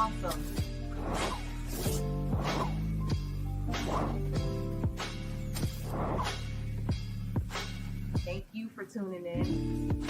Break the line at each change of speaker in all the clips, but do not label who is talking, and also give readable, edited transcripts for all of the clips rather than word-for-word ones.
Awesome. Thank you for tuning in.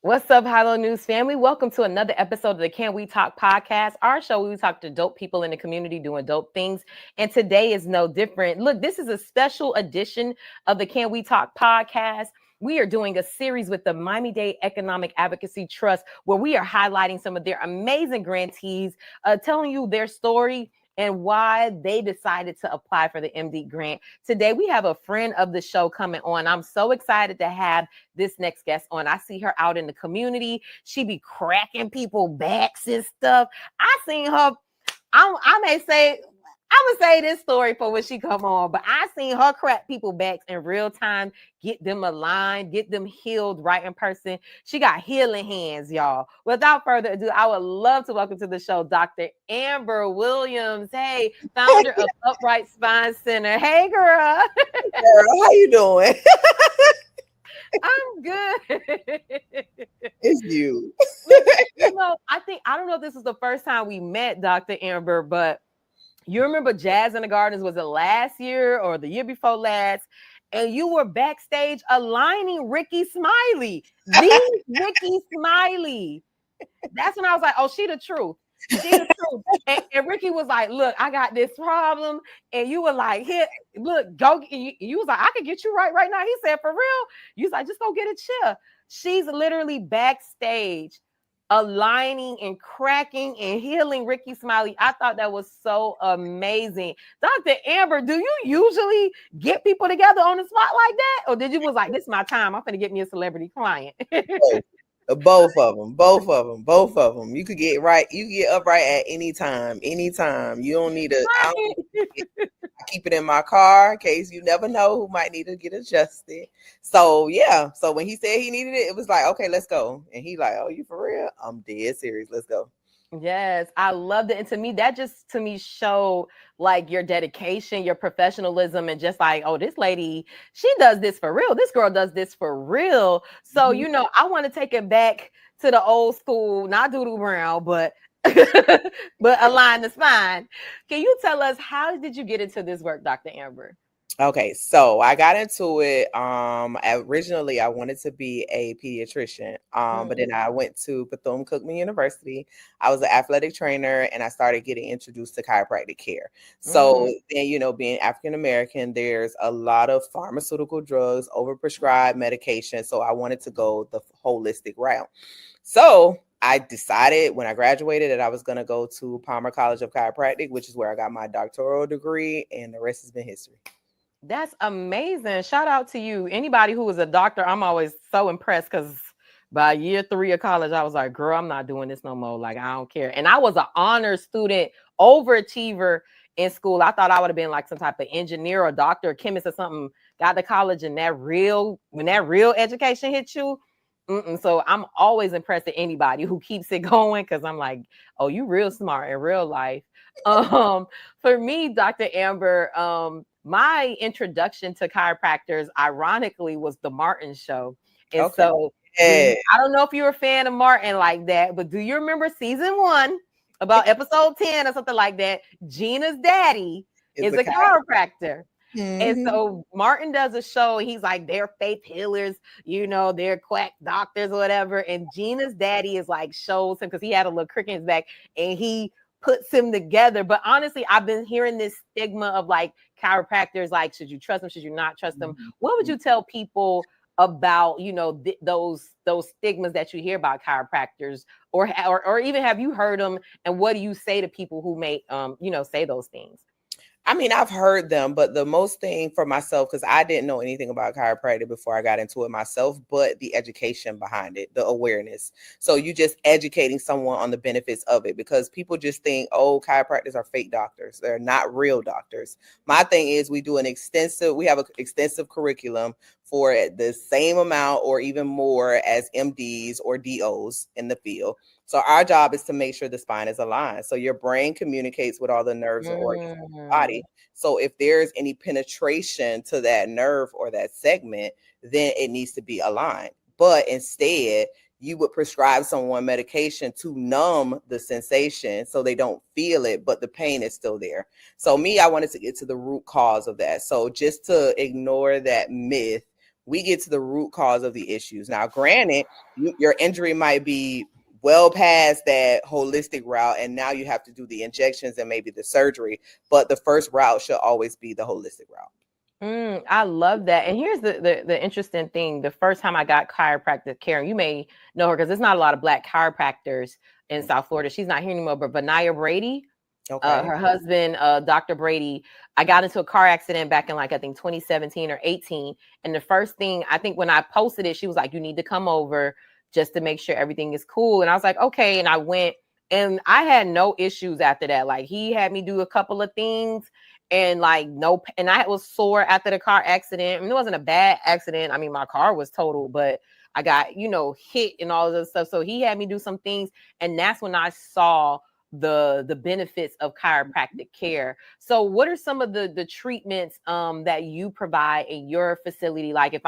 What's up, Hilo News family? Welcome to another episode of the Can We Talk podcast, our show where we talk to dope people in the community doing dope things. And today is no different. Look, this is a special edition of the Can We Talk podcast. We are doing a series with the Miami-Dade Economic Advocacy Trust, where we are highlighting some of their amazing grantees, telling you their story and why they decided to apply for the MDEAT grant. Today, we have a friend of the show coming on. I'm so excited to have this next guest on. I see her out in the community. She be cracking people backs and stuff. I seen her, I'm gonna say this story for when she come on, but I seen her crack people backs in real time, get them aligned, get them healed right in person. She got healing hands, y'all. Without further ado, I would love to welcome to the show Dr. Amber Williams. Hey, founder of Upright Spine Center. Hey, girl.
Girl, how you doing?
I'm good.
It's you.
You know, I don't know if this is the first time we met, Dr. Amber, but you remember Jazz in the Gardens, was it last year or the year before last? And you were backstage aligning Ricky Smiley, the Ricky Smiley. That's when I was like, oh, she the truth. She the truth. And Ricky was like, look, I got this problem. And you were like, here, look, go. You was like, I can get you right now. He said, for real? You was like, just go get a chair. She's literally backstage aligning and cracking and healing Ricky Smiley. I thought that was so amazing. Dr. Amber, do you usually get people together on the spot like that? Or did you was like, this is my time, I'm gonna get me a celebrity client?
Both of them. You could get upright at any time. You don't need I keep it in my car in case you never know who might need to get adjusted. So yeah, so when he said he needed it, it was like, okay, let's go. And he like, oh, you for real? I'm dead serious. Let's go.
Yes, I loved it. And to me, that just showed like your dedication, your professionalism, and just like, oh, this lady, she does this for real. This girl does this for real. So, you know, I want to take it back to the old school, not Doodoo Brown, but align the spine. Can you tell us, how did you get into this work, Dr. Amber?
Okay, so I got into it. Originally I wanted to be a pediatrician. But then I went to Bethune-Cookman University. I was an athletic trainer and I started getting introduced to chiropractic care. So then, you know, being African American, there's a lot of pharmaceutical drugs, overprescribed medication. So I wanted to go the holistic route. So I decided when I graduated that I was going to go to Palmer College of Chiropractic, which is where I got my doctoral degree, and the rest has been history.
That's amazing. Shout out to you. Anybody who is a doctor, I'm always so impressed because by year 3 of college, I was like, girl, I'm not doing this no more. Like, I don't care. And I was an honor student, overachiever in school. I thought I would have been like some type of engineer or doctor or chemist or something. Got to college and when that real education hits you. So I'm always impressed at anybody who keeps it going, because I'm like, oh, you real smart in real life. For me, Dr. Amber, my introduction to chiropractors, ironically, was the Martin Show. And so I don't know if you're a fan of Martin like that, but do you remember season 1, about episode 10 or something like that? Gina's daddy is a chiropractor. And so Martin does a show. He's like, they're faith healers, you know, they're quack doctors or whatever. And Gina's daddy is like, shows him, because he had a little crick in his back, and he puts him together. But honestly, I've been hearing this stigma of like chiropractors, like, should you trust them? Should you not trust them? What would you tell people about, you know, those stigmas that you hear about chiropractors, or even have you heard them? And what do you say to people who may, you know, say those things?
I mean, I've heard them, but the most thing for myself, because I didn't know anything about chiropractic before I got into it myself, but the education behind it, the awareness. So you just educating someone on the benefits of it, because people just think, oh, chiropractors are fake doctors. They're not real doctors. My thing is we have an extensive curriculum for the same amount or even more as MDs or DOs in the field. So our job is to make sure the spine is aligned. So your brain communicates with all the nerves and organs in the body. So if there's any penetration to that nerve or that segment, then it needs to be aligned. But instead, you would prescribe someone medication to numb the sensation so they don't feel it, but the pain is still there. So me, I wanted to get to the root cause of that. So just to ignore that myth, we get to the root cause of the issues. Now, granted, your injury might be well past that holistic route, and now you have to do the injections and maybe the surgery, but the first route should always be the holistic route.
I love that. And here's the interesting thing. The first time I got chiropractic care, and you may know her because there's not a lot of Black chiropractors in South Florida. She's not here anymore, but Benaya Brady, her husband, Dr. Brady, I got into a car accident back in like, I think 2017 or 18. And the first thing, I think when I posted it, she was like, you need to come over just to make sure everything is cool. And I was like, okay. And I went, and I had no issues after that. Like, he had me do a couple of things. And like, nope. And I was sore after the car accident. I mean, it wasn't a bad accident. I mean, my car was total, but I got, hit and all of this stuff. So he had me do some things. And that's when I saw the benefits of chiropractic care. So what are some of the treatments that you provide in your facility? Like,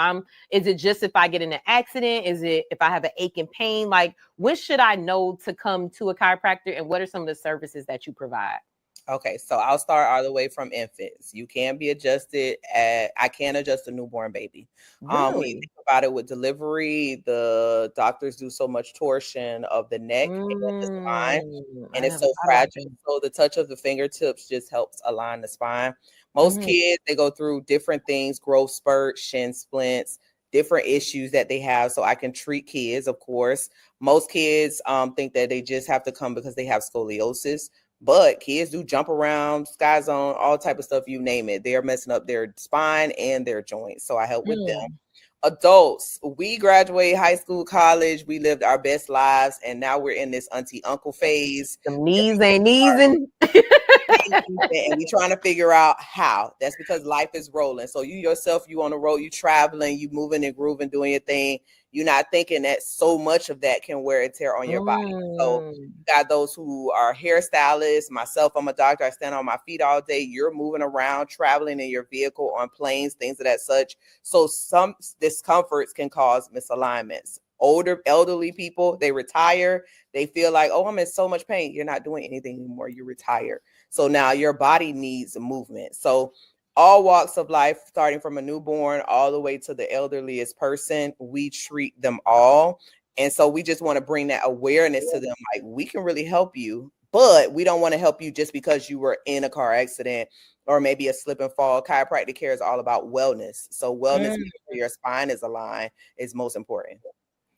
is it just if I get in an accident? Is it if I have an ache and pain? Like, when should I know to come to a chiropractor, and what are some of the services that you provide?
Okay, so I'll start all the way from infants. You can be adjusted I can adjust a newborn baby. When you think about it with delivery, the doctors do so much torsion of the neck and the spine, and it's so fragile. So the touch of the fingertips just helps align the spine. Most kids, they go through different things, growth spurts, shin splints, different issues that they have. So I can treat kids, of course. Most kids think that they just have to come because they have scoliosis. But kids do jump around, sky zone, all type of stuff, you name it. They're messing up their spine and their joints. So I help with them. Adults, we graduate high school, college, we lived our best lives, and now we're in this auntie uncle phase.
The knees ain't easing.
And we trying to figure out how. That's because life is rolling. So you yourself, you on the road, you traveling, you moving and grooving, doing your thing. You're not thinking that so much of that can wear and tear on your body. So you got those who are hairstylists. Myself, I'm a doctor. I stand on my feet all day. You're moving around, traveling in your vehicle, on planes, things of that such. So some discomforts can cause misalignments. Elderly people, they retire. They feel like, oh, I'm in so much pain. You're not doing anything anymore. You're retired. So now your body needs movement. So all walks of life, starting from a newborn all the way to the elderliest person, we treat them all. And so we just want to bring that awareness to them. Like, we can really help you, but we don't want to help you just because you were in a car accident or maybe a slip and fall. Chiropractic care is all about wellness. So wellness, your spine is aligned, is most important.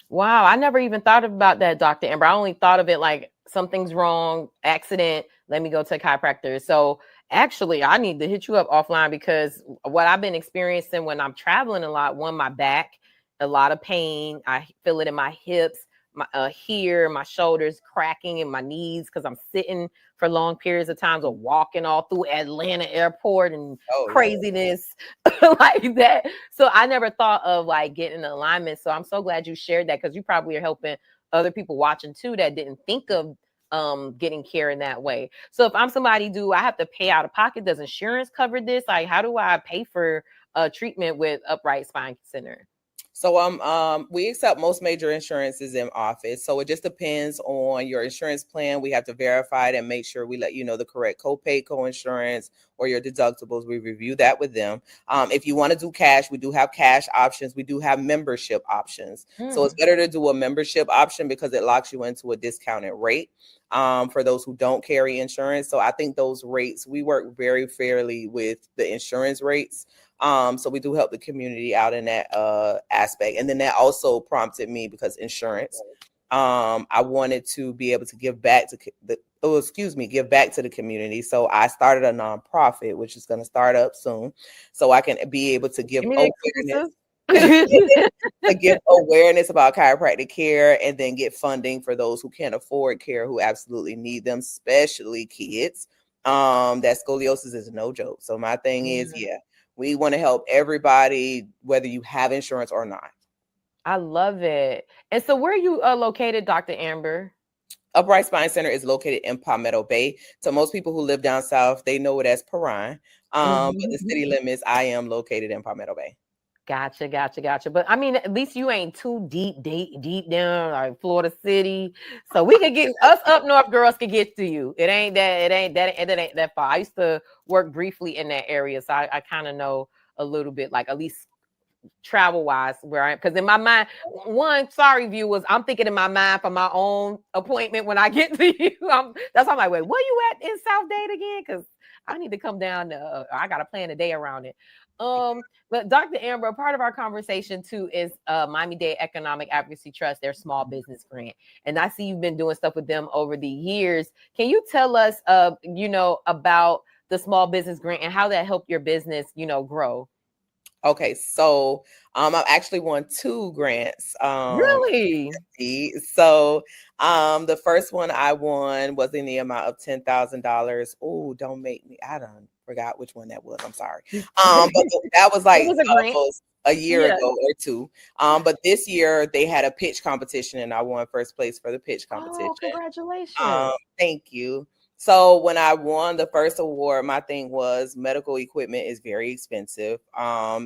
Wow, I never even thought about that, Dr. Amber. I only thought of it like something's wrong, accident, let me go to a chiropractor. So actually, I need to hit you up offline, because what I've been experiencing when I'm traveling a lot, my back, a lot of pain. I feel it in my hips, my here, my shoulders cracking, and my knees, because I'm sitting for long periods of times, or walking all through Atlanta airport and craziness like that. So I never thought of like getting an alignment. So I'm so glad you shared that, because you probably are helping other people watching too that didn't think of getting care in that way. So if I'm somebody, do I have to pay out of pocket? Does insurance cover this? Like, how do I pay for treatment with Upright Spine Center?
So we accept most major insurances in office. So it just depends on your insurance plan. We have to verify it and make sure we let you know the correct copay, co-insurance, or your deductibles. We review that with them. If you want to do cash, we do have cash options. We do have membership options. So it's better to do a membership option because it locks you into a discounted rate for those who don't carry insurance. So I think those rates, we work very fairly with the insurance rates. So we do help the community out in that aspect. And then that also prompted me, because insurance, I wanted to be able to give back to give back to the community. So I started a nonprofit, which is going to start up soon, so I can be able to give awareness. To give awareness about chiropractic care, and then get funding for those who can't afford care, who absolutely need them, especially kids. That scoliosis is no joke. So my thing is, We want to help everybody, whether you have insurance or not.
I love it. And so where are you located, Dr. Amber?
Upright Spine Center is located in Palmetto Bay. So most people who live down south, they know it as Perrine. But the city limits, I am located in Palmetto Bay.
Gotcha. But I mean, at least you ain't too deep down like Florida City. So we could get us up north girls could get to you. It ain't that far. I used to work briefly in that area. So I kind of know a little bit, like at least travel wise where I am. Because in my mind, sorry viewers, I'm thinking in my mind for my own appointment when I get to you. That's why I'm like, wait, where you at in South Dade again? Because I need to come down. I got to plan a day around it. But Dr. Amber, a part of our conversation too is Miami-Dade Economic Advocacy Trust, their small business grant. And I see you've been doing stuff with them over the years. Can you tell us, about the small business grant and how that helped your business, grow?
Okay, so I've actually won 2 grants.
Really?
So the first one I won was in the amount of $10,000. Oh, don't make me. I done forgot which one that was. I'm sorry. But that was like almost a year ago or 2. But this year they had a pitch competition and I won first place for the pitch competition.
Oh, congratulations.
Thank you. So when I won the first award, my thing was medical equipment is very expensive.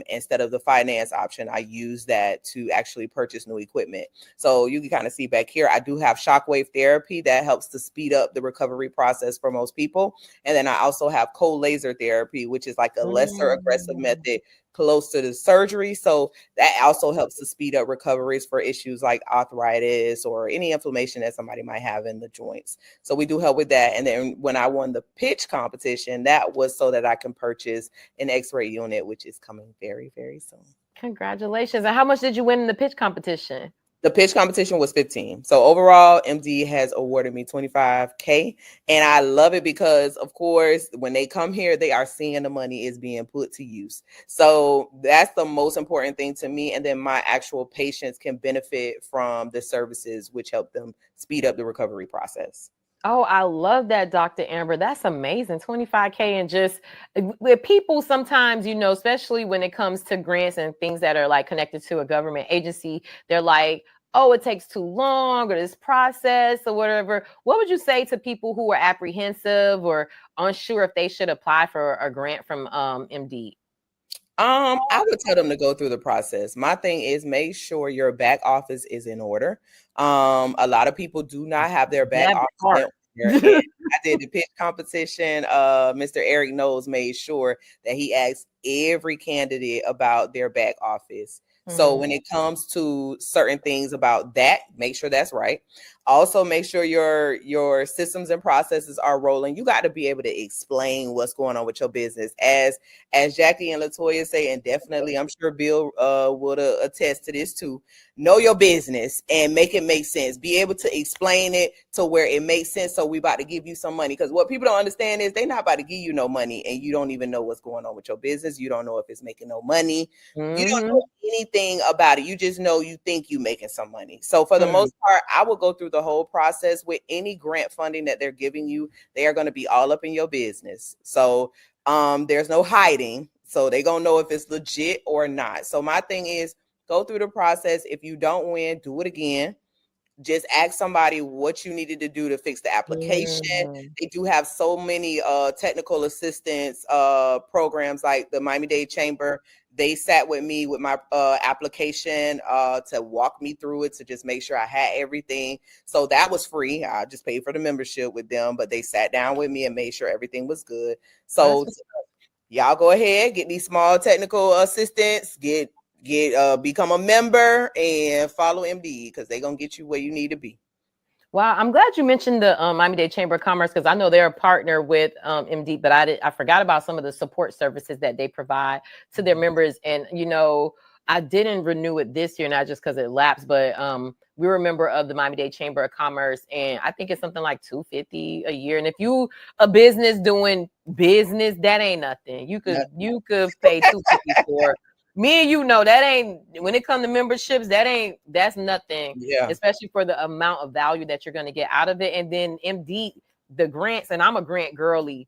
Instead of the finance option, I use that to actually purchase new equipment. So you can kind of see back here, I do have shockwave therapy that helps to speed up the recovery process for most people. And then I also have cold laser therapy, which is like a lesser aggressive method close to the surgery. So that also helps to speed up recoveries for issues like arthritis or any inflammation that somebody might have in the joints. So we do help with that. And then when I won the pitch competition, that was so that I can purchase an X-ray unit, which is coming very, very soon.
Congratulations. And how much did you win in the pitch competition?
The pitch competition was 15. So overall, MD has awarded me $25K. And I love it because, of course, when they come here, they are seeing the money is being put to use. So that's the most important thing to me. And then my actual patients can benefit from the services, which help them speed up the recovery process.
Oh, I love that, Dr. Amber. That's amazing. 25K. And just with people sometimes, especially when it comes to grants and things that are like connected to a government agency, they're like, oh, it takes too long or this process or whatever. What would you say to people who are apprehensive or unsure if they should apply for a grant from MD?
I would tell them to go through the process. My thing is make sure your back office is in order. A lot of people do not have their back office in order. And I did the pitch competition. Mr. Eric Knowles made sure that he asked every candidate about their back office. So when it comes to certain things about that, make sure that's right. Also, make sure your systems and processes are rolling. You got to be able to explain what's going on with your business. As Jackie and Latoya say, and definitely I'm sure Bill would attest to this too. Know your business and make it make sense. Be able to explain it to where it makes sense. So we about to give you some money. Because what people don't understand is they're not about to give you no money and you don't even know what's going on with your business. You don't know if it's making no money. You don't know anything about it. You just know you think you're making some money. So for the most part, I will go through the whole process with any grant funding that they're giving you. They are going to be all up in your business. So there's no hiding. So they're going to know if it's legit or not. So my thing is go through the process. If you don't win, do it again. Just ask somebody what you needed to do to fix the application. They do have so many technical assistance programs like the Miami-Dade Chamber. They sat with me with my application to walk me through it to just make sure I had everything. So that was free. I just paid for the membership with them, but they sat down with me and made sure everything was good. So y'all go ahead, get these small technical assistants, become a member and follow MDE because they're going to get you where you need to be.
Wow, I'm glad you mentioned the Miami-Dade Chamber of Commerce because I know they're a partner with MD, but I forgot about some of the support services that they provide to their members. And, I didn't renew it this year, not just because it lapsed, but we were a member of the Miami-Dade Chamber of Commerce, and I think it's something like $250 a year. And if you a business doing business, that ain't nothing. You could pay $250 for. Me and that ain't, when it comes to memberships, that's nothing. Yeah. Especially for the amount of value that you're going to get out of it. And then MD, the grants, and I'm a grant girly.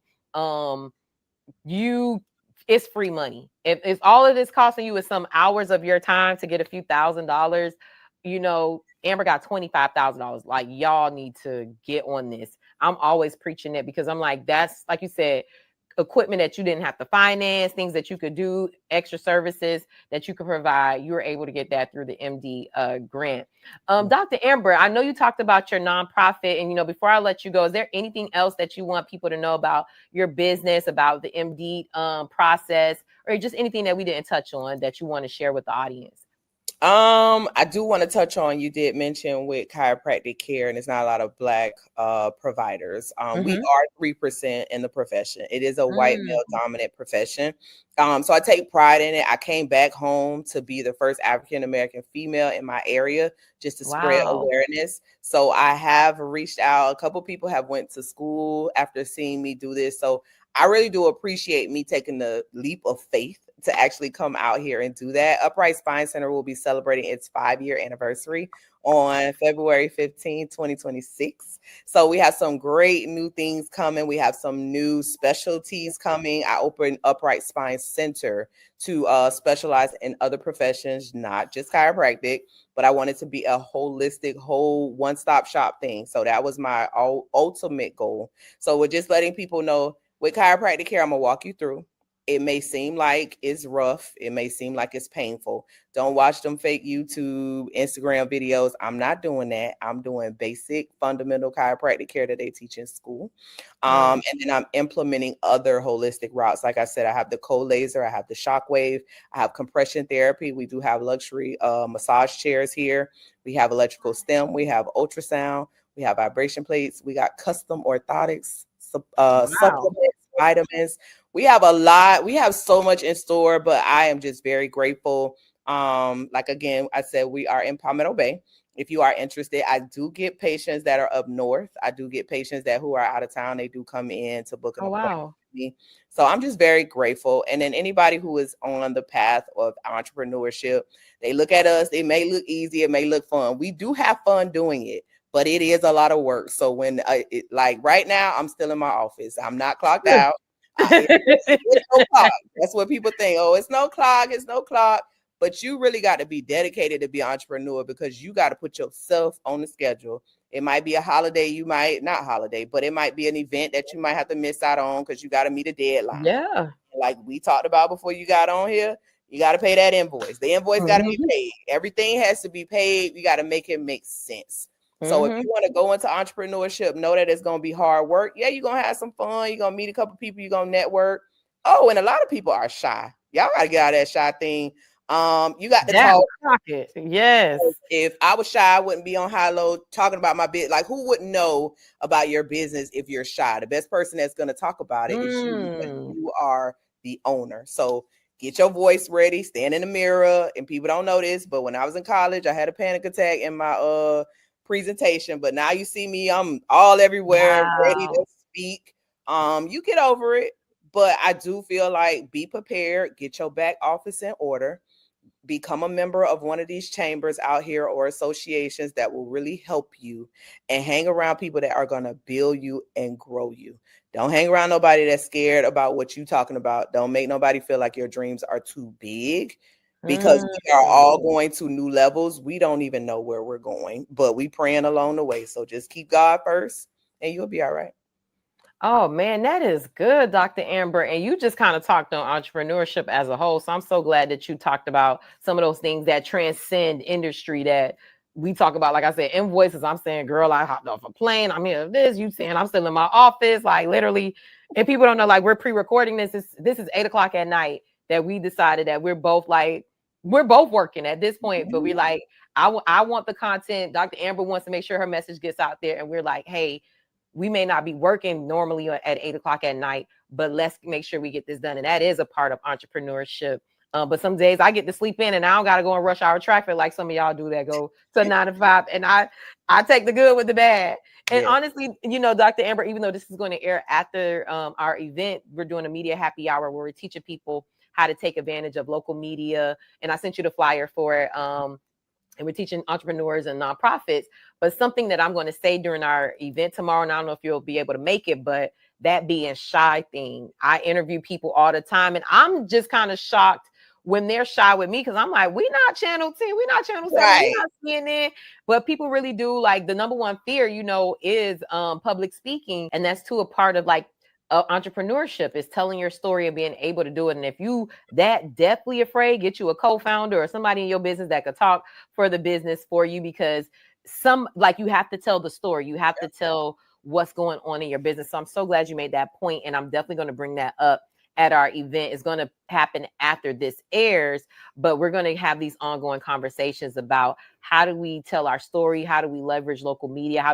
You it's free money. If all of this costing you is some hours of your time to get a few $1,000s, you know, Amber got $25,000. Like, y'all need to get on this. I'm always preaching it because I'm like, that's like you said, equipment that you didn't have to finance, things that you could do, extra services that you could provide. You were able to get that through the MD grant. Dr. Amber, I know you talked about your nonprofit, and you know, before I let you go, is there anything else that you want people to know about your business, about the MD process, or just anything that we didn't touch on that you want to share with the audience?
I do want to touch on, you did mention with chiropractic care, and it's not a lot of Black providers. We are 3% in the profession. It is a white male dominant profession. So I take pride in it. I came back home to be the first African American female in my area, just to spread awareness. So I have reached out. A couple people have went to school after seeing me do this. So I really do appreciate me taking the leap of faith to actually come out here and do that. Upright Spine Center will be celebrating its 5-year anniversary on February 15, 2026. So we have some great new things coming. We have some new specialties coming. I opened Upright Spine Center to specialize in other professions, not just chiropractic, but I wanted to be a holistic, whole one-stop shop thing. So that was my ultimate goal. So we're just letting people know, with chiropractic care, I'm going to walk you through. It may seem like it's rough. It may seem like it's painful. Don't watch them fake YouTube, Instagram videos. I'm not doing that. I'm doing basic, fundamental chiropractic care that they teach in school. And then I'm implementing other holistic routes. Like I said, I have the cold laser. I have the shockwave. I have compression therapy. We do have luxury massage chairs here. We have electrical stem. We have ultrasound. We have vibration plates. We got custom orthotics, supplements, vitamins. We have a lot. We have so much in store, but I am just very grateful. Like, again, I said, we are in Palmetto Bay. If you are interested, I do get patients that are up north. I do get patients who are out of town. They do come in to book an appointment with me. So I'm just very grateful. And then anybody who is on the path of entrepreneurship, they look at us. It may look easy. It may look fun. We do have fun doing it, but it is a lot of work. So when like right now, I'm still in my office. I'm not clocked out. It's no clock. That's what people think. Oh, it's no clock. It's no clock. But you really got to be dedicated to be an entrepreneur, because you got to put yourself on the schedule. It might be a holiday, you might not holiday, but it might be an event that you might have to miss out on because you got to meet a deadline.
Yeah.
Like we talked about before you got on here, you got to pay that invoice. The invoice got to be paid. Everything has to be paid. You got to make it make sense. So if you want to go into entrepreneurship, know that it's going to be hard work. Yeah, you're going to have some fun. You're going to meet a couple people. You're going to network. Oh, and a lot of people are shy. Y'all got to get out of that shy thing. You got to talk.
Yes.
If I was shy, I wouldn't be on high low talking about my business. Like, who wouldn't know about your business if you're shy? The best person that's going to talk about it is you, because you are the owner. So get your voice ready, stand in the mirror. And people don't know this, but when I was in college, I had a panic attack in my presentation. But now you see me, I'm all everywhere, ready to speak. You get over it. But I do feel like, be prepared, get your back office in order, become a member of one of these chambers out here or associations that will really help you, and hang around people that are going to build you and grow you. Don't hang around nobody that's scared about what you're talking about. Don't make nobody feel like your dreams are too big, because we are all going to new levels. We don't even know where we're going, but we praying along the way. So just keep God first and you'll be all right.
Oh man, that is good, Dr. Amber. And you just kind of talked on entrepreneurship as a whole. So I'm so glad that you talked about some of those things that transcend industry that we talk about. Like I said, invoices. I'm saying, girl, I hopped off a plane. I'm here. This, you saying I'm still in my office, like literally. And people don't know, like, we're pre-recording this. This is 8:00 at night that we decided that we're both working at this point. But we like, I want the content. Dr. Amber wants to make sure her message gets out there. And we're like, hey, we may not be working normally at 8:00 at night, but let's make sure we get this done. And that is a part of entrepreneurship. But some days I get to sleep in and I don't got to go in rush hour traffic like some of y'all do that go to 9 to 5. And I take the good with the bad. And honestly, you know, Dr. Amber, even though this is going to air after our event, we're doing a media happy hour where we're teaching people how to take advantage of local media. And I sent you the flyer for it. And we're teaching entrepreneurs and nonprofits. But something that I'm going to say during our event tomorrow, and I don't know if you'll be able to make it, but that being shy thing. I interview people all the time, and I'm just kind of shocked when they're shy with me, because I'm like, we not channel 10, we not channel 7, we
Right.
not CNN. But people really do, like, the number one fear, is public speaking. And that's too a part of like entrepreneurship, is telling your story and being able to do it. And if you that deathly afraid, get you a co-founder or somebody in your business that could talk for the business for you, because you have to tell the story. You have to tell what's going on in your business. So I'm so glad you made that point, and I'm definitely going to bring that up at our event. It's going to happen after this airs, but we're going to have these ongoing conversations about how do we tell our story, how do we leverage local media, how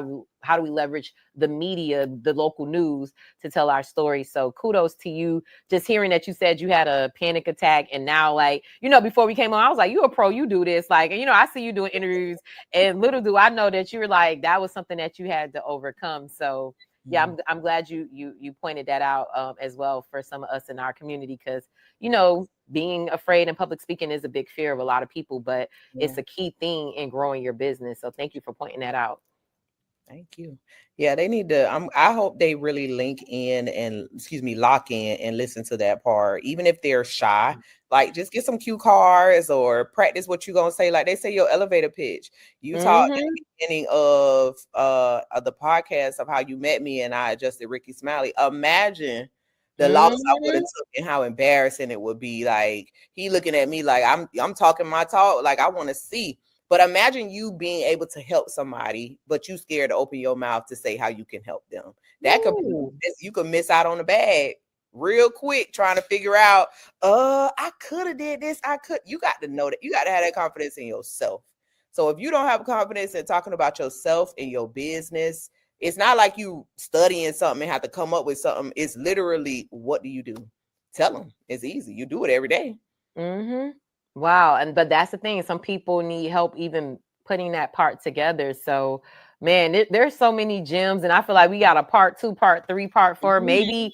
do we leverage the media, the local news, to tell our story. So kudos to you. Just hearing that you said you had a panic attack, and now, like, before we came on, I was like, you a pro, you do this, like, I see you doing interviews, and little do I know that you were like, that was something that you had to overcome. So yeah, I'm glad you pointed that out as well for some of us in our community, because being afraid in public speaking is a big fear of a lot of people, but it's a key thing in growing your business. So thank you for pointing that out.
Thank you. Yeah, they need to. I hope they really lock in and listen to that part, even if they're shy. Like, just get some cue cards or practice what you're gonna say. Like they say, your elevator pitch. You talked at the beginning of the podcast of how you met me and I adjusted Ricky Smiley. Imagine the loss I would have took and how embarrassing it would be. Like, he looking at me like I'm talking my talk. Like, I want to see. But imagine you being able to help somebody, but you scared to open your mouth to say how you can help them. That could be, you could miss out on the bag real quick trying to figure out, I could have did this. You got to know that. You got to have that confidence in yourself. So if you don't have confidence in talking about yourself and your business, it's not like you studying something and have to come up with something. It's literally, what do you do? Tell them. It's easy. You do it every day.
Wow. But that's the thing. Some people need help even putting that part together. So, man, there's so many gems, and I feel like we got a part 2, part 3, part 4. Maybe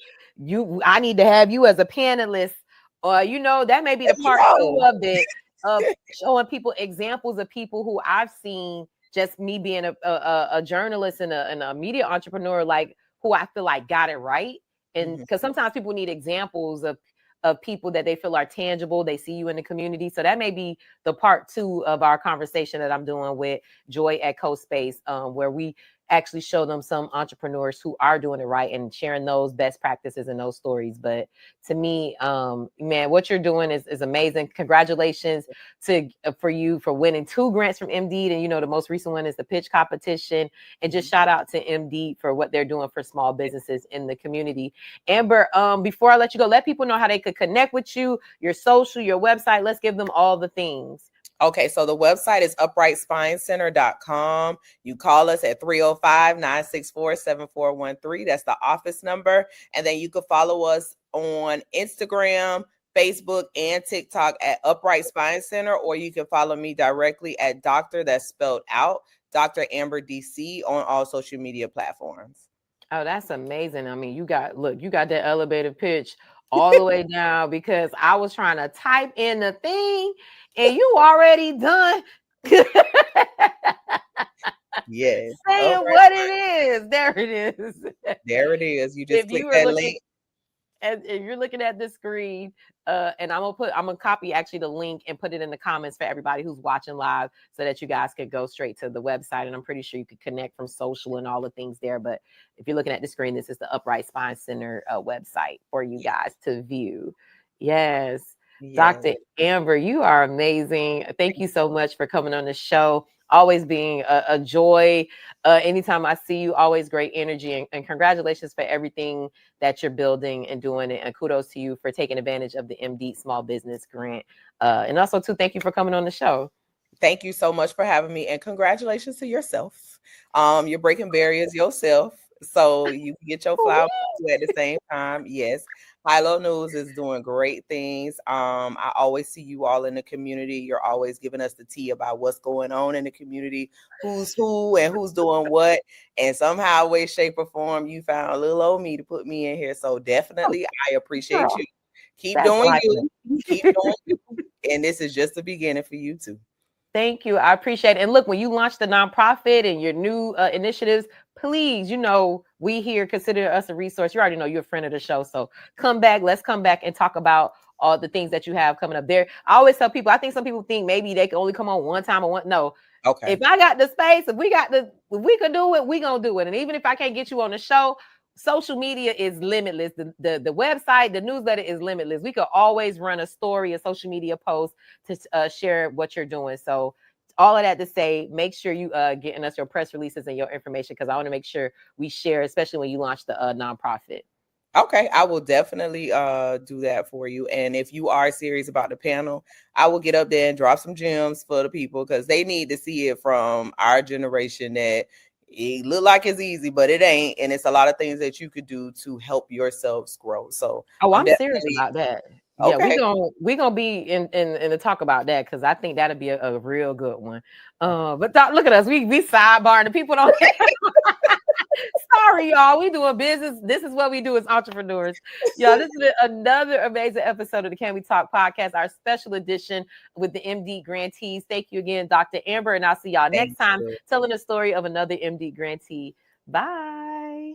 I need to have you as a panelist, or that may be the part 2 of showing people examples of people who I've seen, just me being a journalist and a media entrepreneur, like, who I feel like got it right. And because sometimes people need examples of people that they feel are tangible. They see you in the community. So that may be the part 2 of our conversation that I'm doing with Joy at CoSpace, where we actually show them some entrepreneurs who are doing it right and sharing those best practices and those stories. But to me, man, what you're doing is amazing. Congratulations for you for winning 2 grants from MDEAT. And, the most recent one is the pitch competition. And just shout out to MDEAT for what they're doing for small businesses in the community. Amber, before I let you go, let people know how they could connect with you, your social, your website. Let's give them all the things.
Okay, so the website is uprightspinecenter.com. You call us at 305-964-7413. That's the office number. And then you can follow us on Instagram, Facebook, and TikTok at Upright Spine Center, or you can follow me directly at Dr. that's spelled out, Dr. Amber DC, on all social media platforms.
Oh, that's amazing. I mean, you got that elevator pitch all the way down, because I was trying to type in the thing and you already done.
Yes.
Saying what it is. There it is.
There it is. You just click that link.
And if you're looking at the screen, and I'm gonna copy actually the link and put it in the comments for everybody who's watching live, so that you guys could go straight to the website. And I'm pretty sure you could connect from social and all the things there. But if you're looking at the screen, this is the Upright Spine Center website for you guys to view. Yes. Dr. Amber, you are amazing. Thank you so much for coming on the show. Always being a joy. Anytime I see you, always great energy, and congratulations for everything that you're building and doing it. And kudos to you for taking advantage of the MDEAT Small Business Grant. And also, too, thank you for coming on the show.
Thank you so much for having me, and congratulations to yourself. You're breaking barriers yourself, so you can get your flowers at the same time. Yes. Hilo News is doing great things. I always see you all in the community. You're always giving us the tea about what's going on in the community, who's who and who's doing what. And somehow, way, shape, or form, you found a little old me to put me in here. So definitely, I appreciate you. Keep doing you. Keep doing you. And this is just the beginning for you too.
Thank you. I appreciate it. And look, when you launch the nonprofit and your new initiatives, please, we here, consider us a resource. You already know you're a friend of the show. So come back. Let's come back and talk about all the things that you have coming up there. I always tell people, I think some people think maybe they can only come on one time or one. No.
Okay.
If I got the space, if we could do it, we gonna do it. And even if I can't get you on the show, social media is limitless. The website, the newsletter is limitless. We could always run a story, a social media post to share what you're doing. So all of that to say, make sure you getting us your press releases and your information, because I want to make sure we share, especially when you launch the nonprofit.
Okay, I will definitely do that for you. And if you are serious about the panel, I will get up there and drop some gems for the people, because they need to see it from our generation that it look like it's easy, but it ain't. And it's a lot of things that you could do to help yourselves grow. So
I'm serious about that. Yeah,
okay.
we gonna be in the talk about that, because I think that'll be a real good one. But look at us, we sidebarring. The people don't. Sorry, y'all. We doing business. This is what we do as entrepreneurs. Y'all, this is another amazing episode of the Can We Talk podcast, our special edition with the MD grantees. Thank you again, Dr. Amber, and I'll see y'all next time telling the story of another MD grantee. Bye.